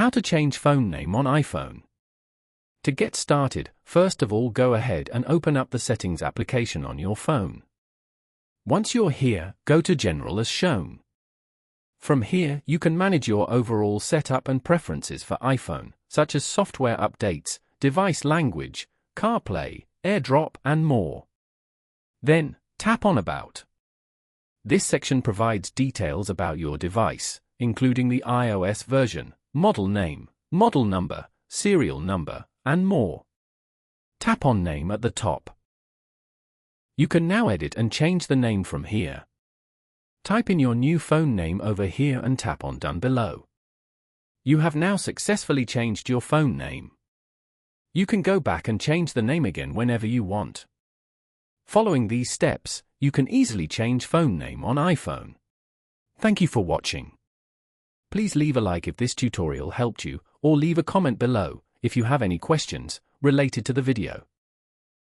How to change phone name on iPhone. To get started, first of all go ahead and open up the Settings application on your phone. Once you're here, go to General as shown. From here, you can manage your overall setup and preferences for iPhone, such as software updates, device language, CarPlay, AirDrop, and more. Then, tap on About. This section provides details about your device, including the iOS version, model name, model number, serial number, and more. Tap on Name at the top. You can now edit and change the name from here. Type in your new phone name over here and tap on Done below. You have now successfully changed your phone name. You can go back and change the name again whenever you want. Following these steps, you can easily change phone name on iPhone. Thank you for watching. Please leave a like if this tutorial helped you, or leave a comment below if you have any questions related to the video.